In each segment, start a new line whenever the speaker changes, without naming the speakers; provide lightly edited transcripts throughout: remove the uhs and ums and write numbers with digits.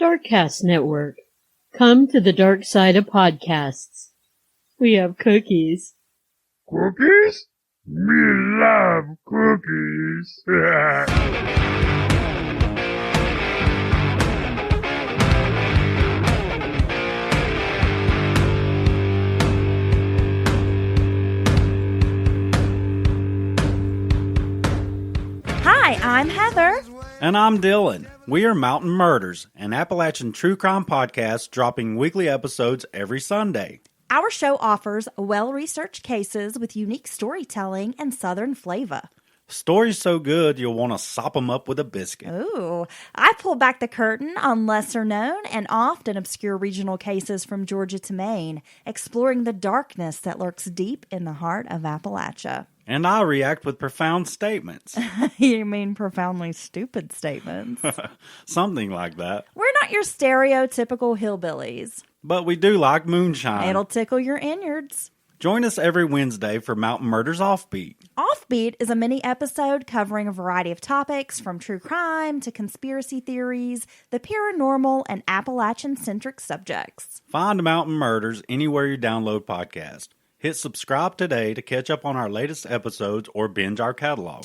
Darkcast Network. Come to the dark side of podcasts. We have cookies.
Cookies? Me love cookies.
Hi, I'm Heather.
And I'm Dylan. We are Mountain Murders, an Appalachian true crime podcast dropping weekly episodes every Sunday.
Our show offers well-researched cases with unique storytelling and southern flavor.
Stories so good you'll want to sop them up with a biscuit.
Ooh, I pull back the curtain on lesser-known and often obscure regional cases from Georgia to Maine, exploring the darkness that lurks deep in the heart of Appalachia.
And I react with profound statements.
You mean profoundly stupid statements?
Something like that.
We're not your stereotypical hillbillies.
But we do like moonshine.
It'll tickle your innards.
Join us every Wednesday for Mountain Murders Offbeat.
Offbeat is a mini-episode covering a variety of topics from true crime to conspiracy theories, the paranormal, and Appalachian-centric subjects.
Find Mountain Murders anywhere you download podcasts. Hit subscribe today to catch up on our latest episodes or binge our catalog.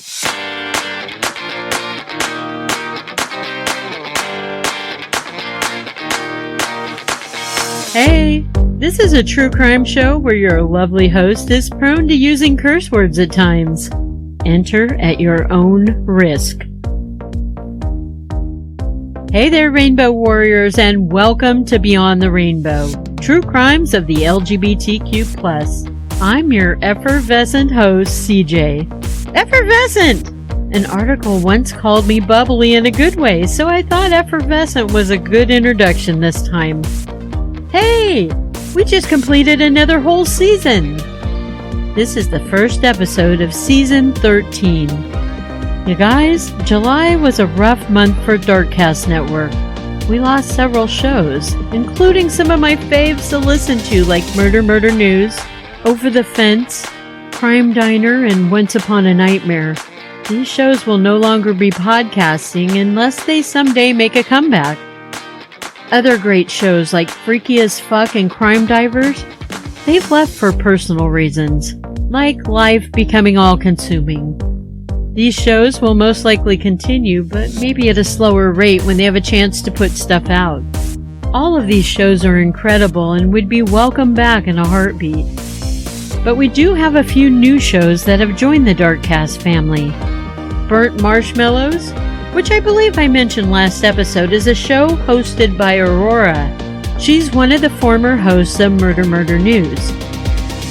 Hey, this is a true crime show where your lovely host is prone to using curse words at times. Enter at your own risk. Hey there, Rainbow Warriors, and welcome to Beyond the Rainbow, True Crimes of the LGBTQ+. I'm your effervescent host, CJ. Effervescent! An article once called me bubbly in a good way, so I thought effervescent was a good introduction this time. Hey! We just completed another whole season! This is the first episode of Season 13. You guys, July was a rough month for Darkcast Network. We lost several shows, including some of my faves to listen to like Murder News, Over the Fence, Crime Diner, and Once Upon a Nightmare. These shows will no longer be podcasting unless they someday make a comeback. Other great shows like Freaky as Fuck and Crime Divers, they've left for personal reasons, like life becoming all-consuming. These shows will most likely continue, but maybe at a slower rate when they have a chance to put stuff out. All of these shows are incredible and would be welcome back in a heartbeat. But we do have a few new shows that have joined the Darkcast family. Burnt Marshmallows, which I believe I mentioned last episode, is a show hosted by Aurora. She's one of the former hosts of Murder News.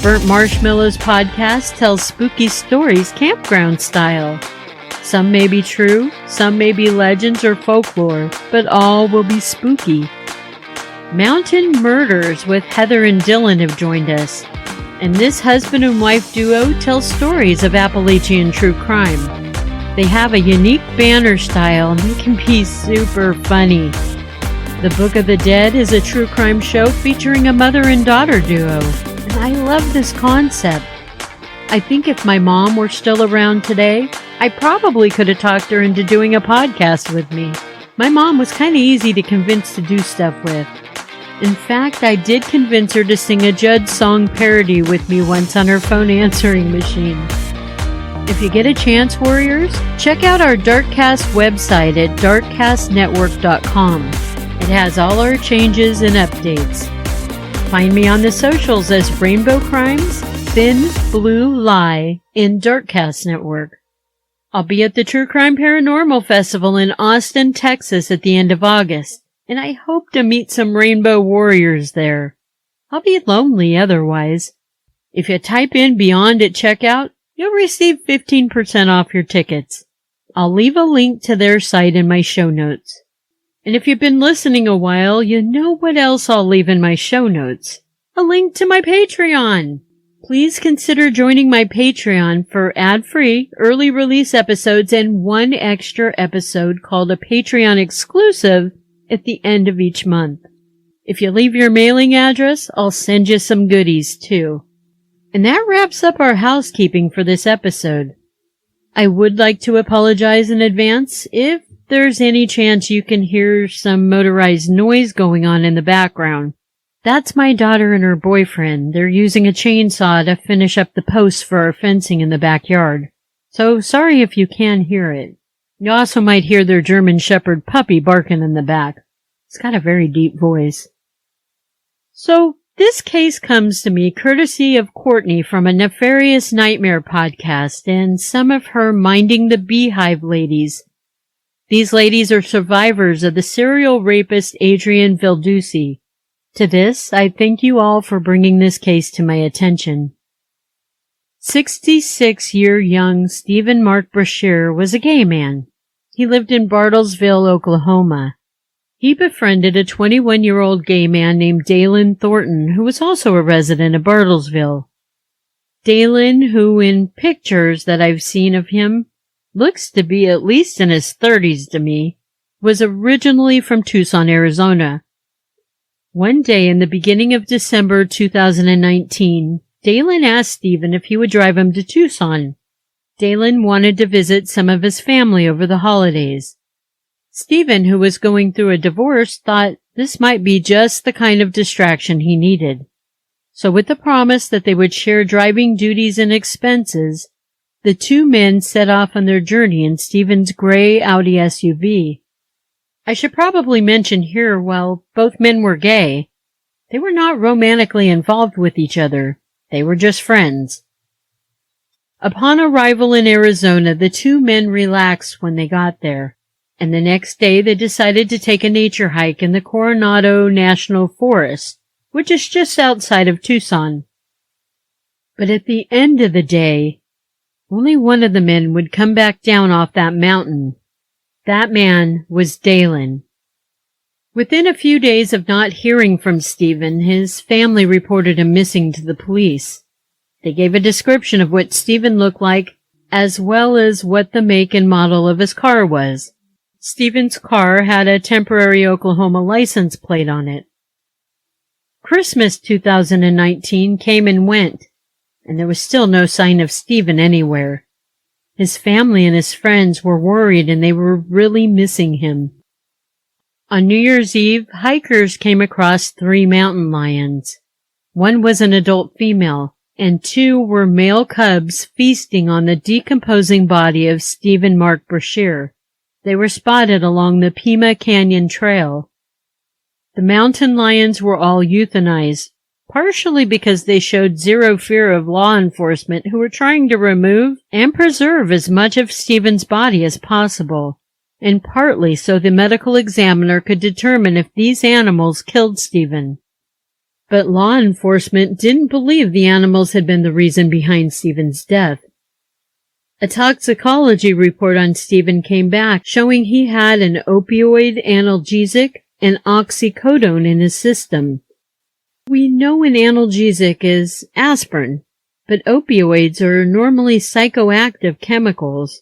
Burnt Marshmallows podcast tells spooky stories campground style. Some may be true, some may be legends or folklore, but all will be spooky. Mountain Murders with Heather and Dylan have joined us, and this husband and wife duo tells stories of Appalachian true crime. They have a unique banner style and they can be super funny. The Book of the Dead is a true crime show featuring a mother and daughter duo. And I love this concept. I think if my mom were still around today, I probably could have talked her into doing a podcast with me. My mom was kind of easy to convince to do stuff with. In fact, I did convince her to sing a Judd song parody with me once on her phone answering machine. If you get a chance, Warriors, check out our Darkcast website at darkcastnetwork.com. It has all our changes and updates. Find me on the socials as Rainbow Crimes, Thin Blue Lie in Darkcast Network. I'll be at the True Crime Paranormal Festival in Austin, Texas at the end of August, and I hope to meet some Rainbow Warriors there. I'll be lonely otherwise. If you type in Beyond at checkout, you'll receive 15% off your tickets. I'll leave a link to their site in my show notes. And if you've been listening a while, you know what else I'll leave in my show notes. A link to my Patreon. Please consider joining my Patreon for ad-free, early release episodes and one extra episode called a Patreon exclusive at the end of each month. If you leave your mailing address, I'll send you some goodies too. And that wraps up our housekeeping for this episode. I would like to apologize in advance if there's any chance you can hear some motorized noise going on in the background. That's my daughter and her boyfriend. They're using a chainsaw to finish up the posts for our fencing in the backyard. So sorry if you can hear it. You also might hear their German Shepherd puppy barking in the back. It's got a very deep voice. So this case comes to me courtesy of Courtney from A Nefarious Nightmare Podcast and some of her Minding the Beehive ladies. These ladies are survivors of the serial rapist Adrian Vildusea. To this, I thank you all for bringing this case to my attention. 66-year young Steven Mark Brashear was a gay man. He lived in Bartlesville, Oklahoma. He befriended a 21-year-old gay man named Daylan Thornton, who was also a resident of Bartlesville. Daylan, who in pictures that I've seen of him, looks to be at least in his 30s to me, was originally from Tucson, Arizona. One day in the beginning of December 2019, Daylan asked Steven if he would drive him to Tucson. Daylan wanted to visit some of his family over the holidays. Steven, who was going through a divorce, thought this might be just the kind of distraction he needed. So with the promise that they would share driving duties and expenses, the two men set off on their journey in Steven's gray Audi SUV. I should probably mention here, while both men were gay, they were not romantically involved with each other. They were just friends. Upon arrival in Arizona, the two men relaxed when they got there, and the next day they decided to take a nature hike in the Coronado National Forest, which is just outside of Tucson. But at the end of the day, only one of the men would come back down off that mountain. That man was Daylan. Within a few days of not hearing from Steven, his family reported him missing to the police. They gave a description of what Steven looked like, as well as what the make and model of his car was. Steven's car had a temporary Oklahoma license plate on it. Christmas 2019 came and went, and there was still no sign of Steven anywhere. His family and his friends were worried, and they were really missing him. On New Year's Eve, hikers came across 3 mountain lions. One was an adult female, and 2 were male cubs feasting on the decomposing body of Steven Mark Brashear. They were spotted along the Pima Canyon Trail. The mountain lions were all euthanized, partially because they showed zero fear of law enforcement who were trying to remove and preserve as much of Steven's body as possible, and partly so the medical examiner could determine if these animals killed Steven. But law enforcement didn't believe the animals had been the reason behind Steven's death. A toxicology report on Steven came back showing he had an opioid analgesic and oxycodone in his system. We know an analgesic is aspirin, but opioids are normally psychoactive chemicals.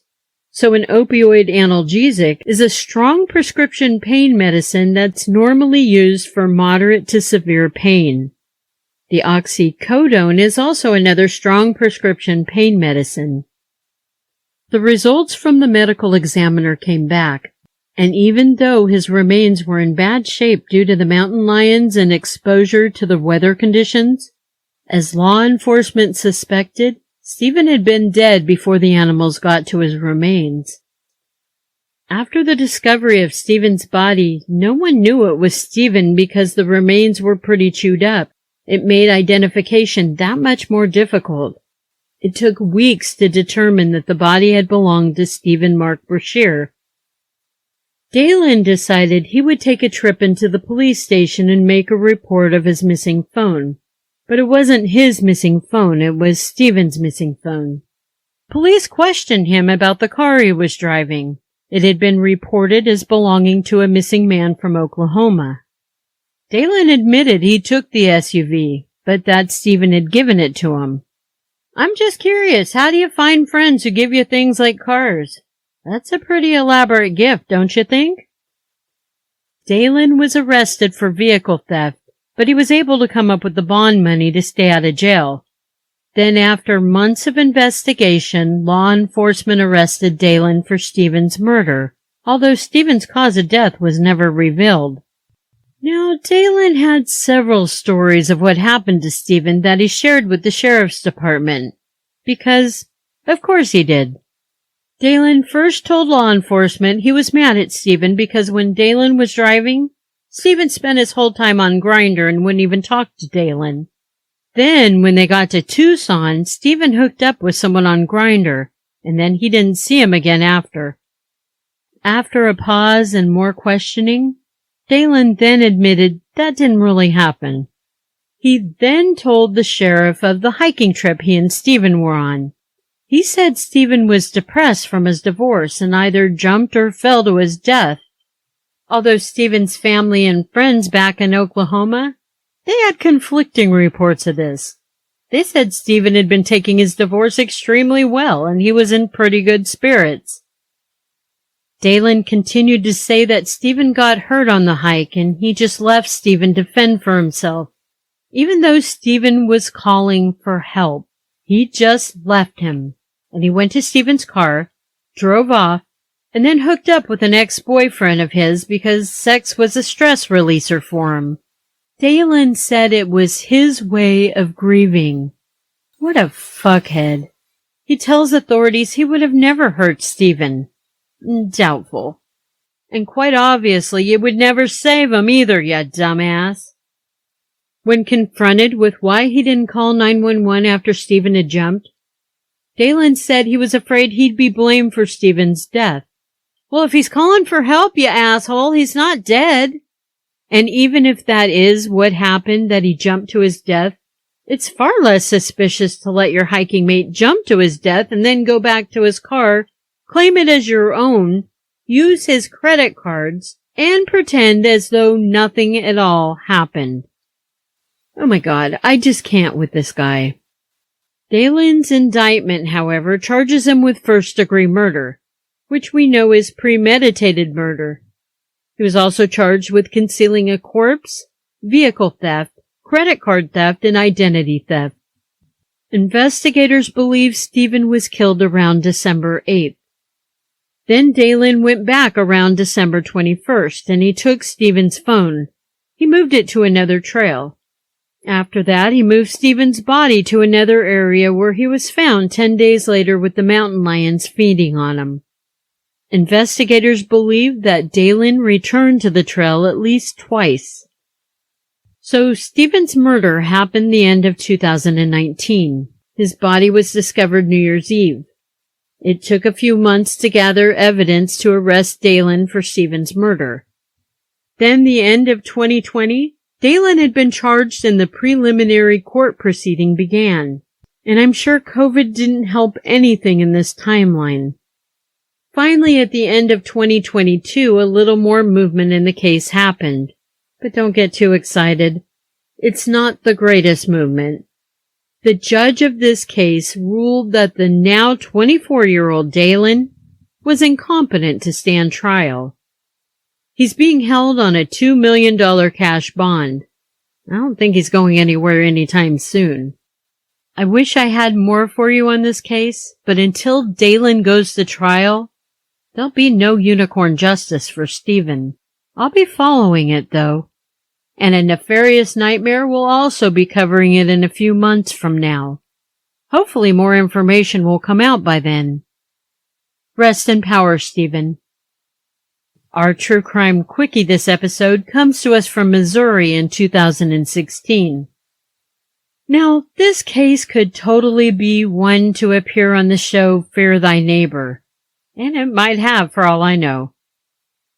So an opioid analgesic is a strong prescription pain medicine that's normally used for moderate to severe pain. The oxycodone is also another strong prescription pain medicine. The results from the medical examiner came back, and even though his remains were in bad shape due to the mountain lions and exposure to the weather conditions, as law enforcement suspected, Steven had been dead before the animals got to his remains. After the discovery of Steven's body, no one knew it was Steven because the remains were pretty chewed up. It made identification that much more difficult. It took weeks to determine that the body had belonged to Steven Mark Brashear. Daylan decided he would take a trip into the police station and make a report of his missing phone. But it wasn't his missing phone, it was Steven's missing phone. Police questioned him about the car he was driving. It had been reported as belonging to a missing man from Oklahoma. Daylan admitted he took the SUV, but that Steven had given it to him. "I'm just curious, how do you find friends who give you things like cars? That's a pretty elaborate gift, don't you think?" Daylan was arrested for vehicle theft, but he was able to come up with the bond money to stay out of jail. Then after months of investigation, law enforcement arrested Daylan for Steven's murder, although Steven's cause of death was never revealed. Now, Daylan had several stories of what happened to Steven that he shared with the sheriff's department, because, of course he did. Daylan first told law enforcement he was mad at Steven because when Daylan was driving, Steven spent his whole time on Grindr and wouldn't even talk to Daylan. Then, when they got to Tucson, Steven hooked up with someone on Grindr, and then he didn't see him again after. After a pause and more questioning, Daylan then admitted that didn't really happen. He then told the sheriff of the hiking trip he and Steven were on. He said Steven was depressed from his divorce and either jumped or fell to his death. Although Steven's family and friends back in Oklahoma, they had conflicting reports of this. They said Steven had been taking his divorce extremely well and he was in pretty good spirits. Daylan continued to say that Steven got hurt on the hike and he just left Steven to fend for himself. Even though Steven was calling for help, he just left him, and he went to Steven's car, drove off, and then hooked up with an ex-boyfriend of his because sex was a stress releaser for him. Daylan said it was his way of grieving. What a fuckhead. He tells authorities he would have never hurt Steven. Doubtful. And quite obviously it would never save him either, you dumbass. When confronted with why he didn't call 911 after Steven had jumped, Daylan said he was afraid he'd be blamed for Steven's death. Well, if he's calling for help, you asshole, he's not dead. And even if that is what happened, that he jumped to his death, it's far less suspicious to let your hiking mate jump to his death and then go back to his car, claim it as your own, use his credit cards, and pretend as though nothing at all happened. Oh my God, I just can't with this guy. Daylan's indictment, however, charges him with first-degree murder, which we know is premeditated murder. He was also charged with concealing a corpse, vehicle theft, credit card theft, and identity theft. Investigators believe Steven was killed around December 8th. Then Daylan went back around December 21st, and he took Steven's phone. He moved it to another trail. After that, he moved Steven's body to another area where he was found 10 days later with the mountain lions feeding on him. Investigators believe that Daylan returned to the trail at least twice. So Steven's murder happened the end of 2019. His body was discovered New Year's Eve. It took a few months to gather evidence to arrest Daylan for Steven's murder. Then the end of 2020, Daylan had been charged and the preliminary court proceeding began. And I'm sure COVID didn't help anything in this timeline. Finally, at the end of 2022, a little more movement in the case happened. But don't get too excited. It's not the greatest movement. The judge of this case ruled that the now 24-year-old Daylan was incompetent to stand trial. He's being held on a $2 million cash bond. I don't think he's going anywhere anytime soon. I wish I had more for you on this case, but until Daylan goes to trial, there'll be no unicorn justice for Steven. I'll be following it, though. And A Nefarious Nightmare will also be covering it in a few months from now. Hopefully more information will come out by then. Rest in power, Steven. Our True Crime Quickie this episode comes to us from Missouri in 2016. Now, this case could totally be one to appear on the show Fear Thy Neighbor, and it might have for all I know.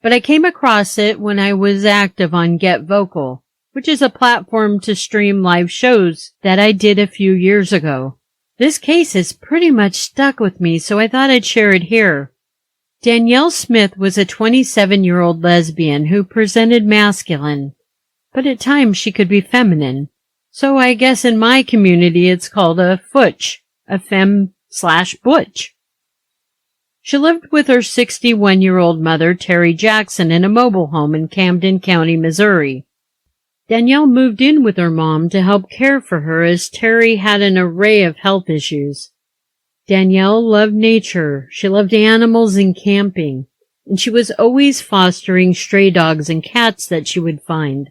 But I came across it when I was active on Get Vocal, which is a platform to stream live shows that I did a few years ago. This case has pretty much stuck with me, so I thought I'd share it here. Danielle Smith was a 27-year-old lesbian who presented masculine, but at times she could be feminine. So I guess in my community it's called a futch, a femme/butch. She lived with her 61-year-old mother, Terry Jackson, in a mobile home in Camden County, Missouri. Danielle moved in with her mom to help care for her as Terry had an array of health issues. Danielle loved nature, she loved animals and camping, and she was always fostering stray dogs and cats that she would find.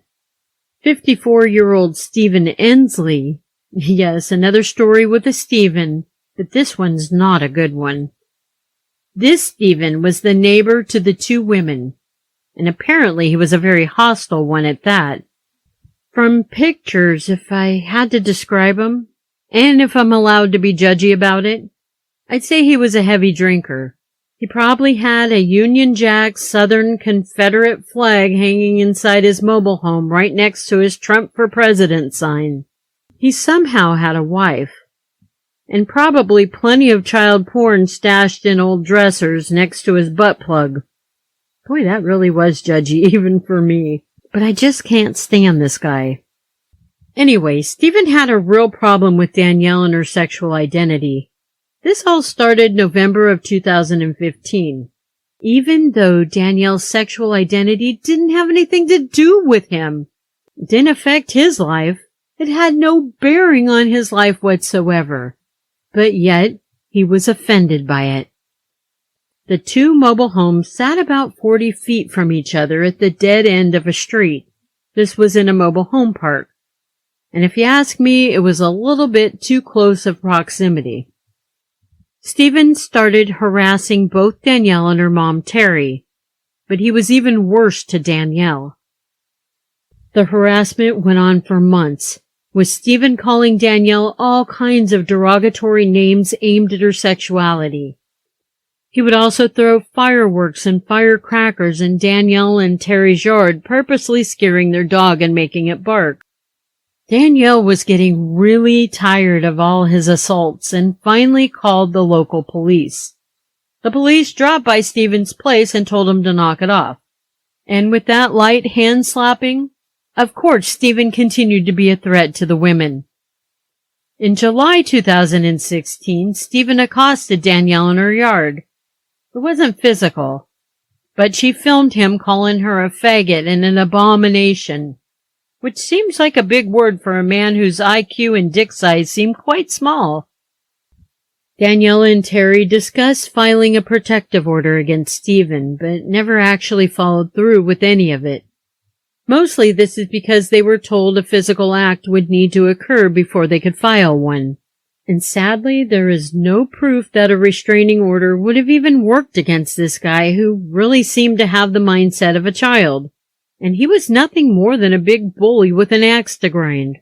54-year-old Stephen Ensley. Yes, another story with a Stephen, but this one's not a good one. This Stephen was the neighbor to the two women, and apparently he was a very hostile one at that. From pictures, if I had to describe him, and if I'm allowed to be judgy about it, I'd say he was a heavy drinker. He probably had a Union Jack Southern Confederate flag hanging inside his mobile home right next to his Trump for President sign. He somehow had a wife, and probably plenty of child porn stashed in old dressers next to his butt plug. Boy, that really was judgy, even for me. But I just can't stand this guy. Anyway, Stephen had a real problem with Danielle and her sexual identity. This all started November of 2015. Even though Danielle's sexual identity didn't have anything to do with him. It didn't affect his life. It had no bearing on his life whatsoever. But yet, he was offended by it. The two mobile homes sat about 40 feet from each other at the dead end of a street. This was in a mobile home park. And if you ask me, it was a little bit too close of proximity. Stephen started harassing both Danielle and her mom, Terry, but he was even worse to Danielle. The harassment went on for months, with Stephen calling Danielle all kinds of derogatory names aimed at her sexuality. He would also throw fireworks and firecrackers in Danielle and Terry's yard, purposely scaring their dog and making it bark. Danielle was getting really tired of all his assaults and finally called the local police. The police dropped by Stephen's place and told him to knock it off. And with that light hand-slapping, of course Stephen continued to be a threat to the women. In July 2016, Stephen accosted Danielle in her yard. It wasn't physical, but she filmed him calling her a faggot and an abomination, which seems like a big word for a man whose IQ and dick size seem quite small. Danielle and Terry discussed filing a protective order against Stephen, but never actually followed through with any of it. Mostly this is because they were told a physical act would need to occur before they could file one. And sadly, there is no proof that a restraining order would have even worked against this guy who really seemed to have the mindset of a child. And he was nothing more than a big bully with an axe to grind.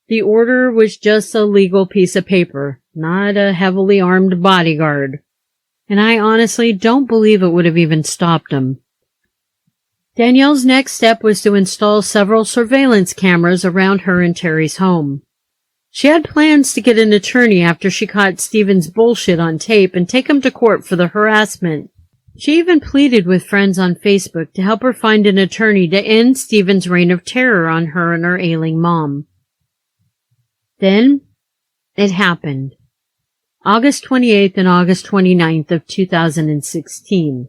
The order was just a legal piece of paper, not a heavily armed bodyguard. And I honestly don't believe it would have even stopped him. Danielle's next step was to install several surveillance cameras around her and Terry's home. She had plans to get an attorney after she caught Stephen's bullshit on tape and take him to court for the harassment. She even pleaded with friends on Facebook to help her find an attorney to end Stephen's reign of terror on her and her ailing mom. Then, it happened. August 28th and August 29th of 2016.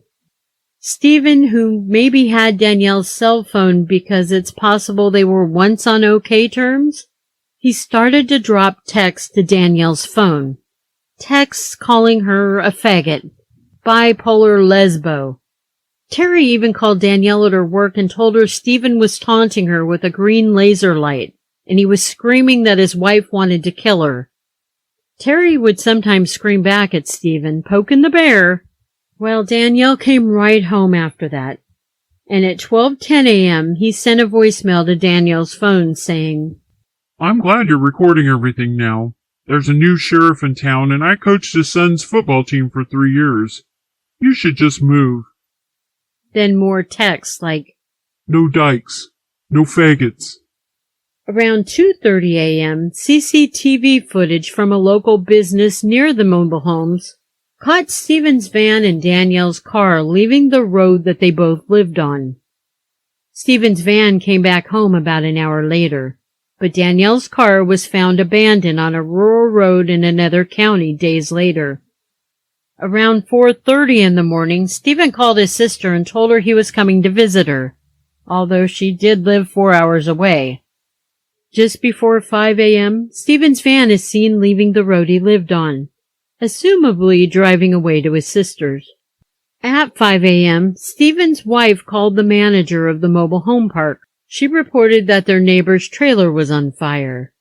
Stephen, who maybe had Danielle's cell phone because it's possible they were once on okay terms, he started to drop texts to Danielle's phone. Texts calling her a faggot. Bipolar lesbo. Terry even called Danielle at her work and told her Stephen was taunting her with a green laser light, and he was screaming that his wife wanted to kill her. Terry would sometimes scream back at Stephen, poking the bear. Well, Danielle came right home after that, and at 12:10 a.m. he sent a voicemail to Danielle's phone saying,
I'm glad you're recording everything now. There's a new sheriff in town, and I coached his son's football team for 3 years. You should just move.
Then more texts like,
No dykes. No faggots.
Around 2:30 a.m., CCTV footage from a local business near the mobile homes caught Stephen's van and Danielle's car leaving the road that they both lived on. Stephen's van came back home about an hour later, but Danielle's car was found abandoned on a rural road in another county days later. Around 4:30 in the morning, Stephen called his sister and told her he was coming to visit her, although she did live 4 hours away. Just before 5 a.m., Stephen's van is seen leaving the road he lived on, assumably driving away to his sister's. At 5 a.m., Steven's wife called the manager of the mobile home park. She reported that their neighbor's trailer was on fire.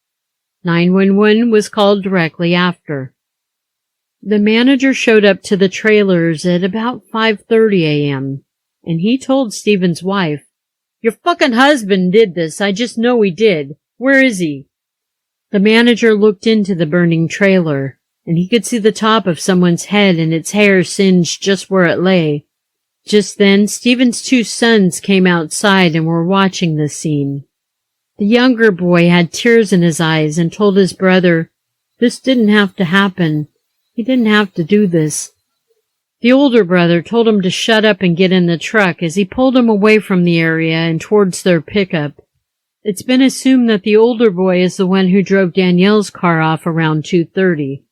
911 was called directly after. The manager showed up to the trailers at about 5:30 a.m., and he told Steven's wife, "Your fucking husband did this. I just know he did. Where is he?" The manager looked into the burning trailer, and he could see the top of someone's head and its hair singed just where it lay. Just then, Steven's 2 sons came outside and were watching the scene. The younger boy had tears in his eyes and told his brother, "This didn't have to happen. He didn't have to do this." The older brother told him to shut up and get in the truck as he pulled him away from the area and towards their pickup. It's been assumed that the older boy is the one who drove Danielle's car off around 2:30.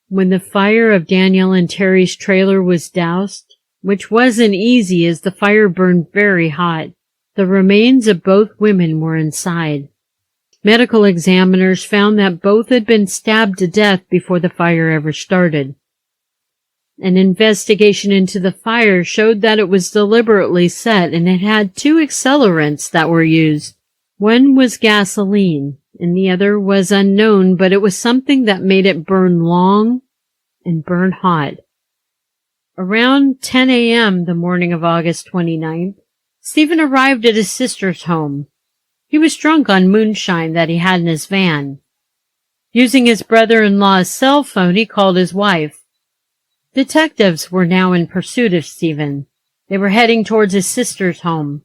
When the fire of Danielle and Terry's trailer was doused, which wasn't easy as the fire burned very hot, the remains of both women were inside. Medical examiners found that both had been stabbed to death before the fire ever started. An investigation into the fire showed that it was deliberately set and it had 2 accelerants that were used. One was gasoline and the other was unknown, but it was something that made it burn long and burn hot. Around 10 a.m. the morning of August 29th, Steven arrived at his sister's home. He was drunk on moonshine that he had in his van. Using his brother-in-law's cell phone, he called his wife. Detectives were now in pursuit of Steven. They were heading towards his sister's home.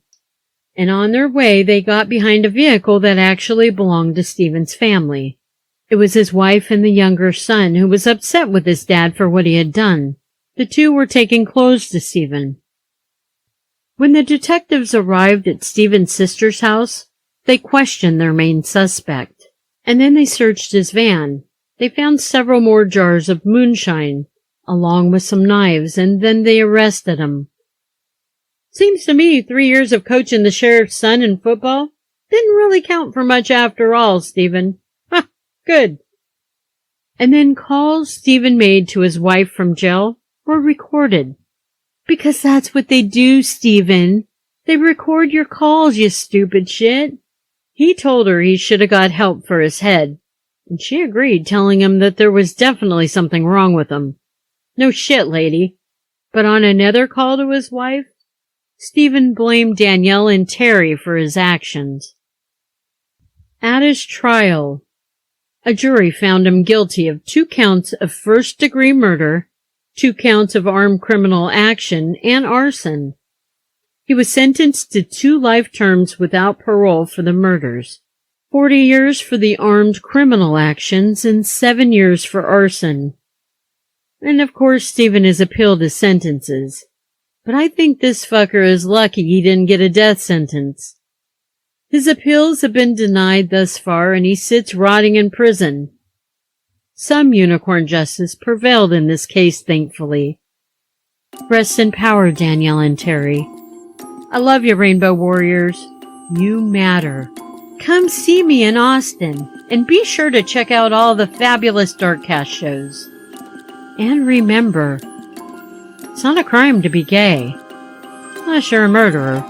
And on their way, they got behind a vehicle that actually belonged to Steven's family. It was his wife and the younger son who was upset with his dad for what he had done. The 2 were taking clothes to Steven. When the detectives arrived at Steven's sister's house, they questioned their main suspect, and then they searched his van. They found several more jars of moonshine, along with some knives, and then they arrested him. "Seems to me 3 years of coaching the sheriff's son in football didn't really count for much after all, Steven. Ha! Good." And then calls Steven made to his wife from jail were recorded. Because that's what they do, Steven. They record your calls, you stupid shit. He told her he should have got help for his head, and she agreed, telling him that there was definitely something wrong with him. No shit, lady. But on another call to his wife, Steven blamed Danielle and Terry for his actions. At his trial, a jury found him guilty of 2 counts of first-degree murder, 2 counts of armed criminal action, and arson. He was sentenced to 2 life terms without parole for the murders, 40 years for the armed criminal actions, and 7 years for arson. And of course, Steven has appealed his sentences. But I think this fucker is lucky he didn't get a death sentence. His appeals have been denied thus far, and he sits rotting in prison. Some unicorn justice prevailed in this case, thankfully. Rest in power, Danielle and Terry. I love you, Rainbow Warriors. You matter. Come see me in Austin, and be sure to check out all the fabulous Darkcast shows. And remember, it's not a crime to be gay, unless you're a murderer.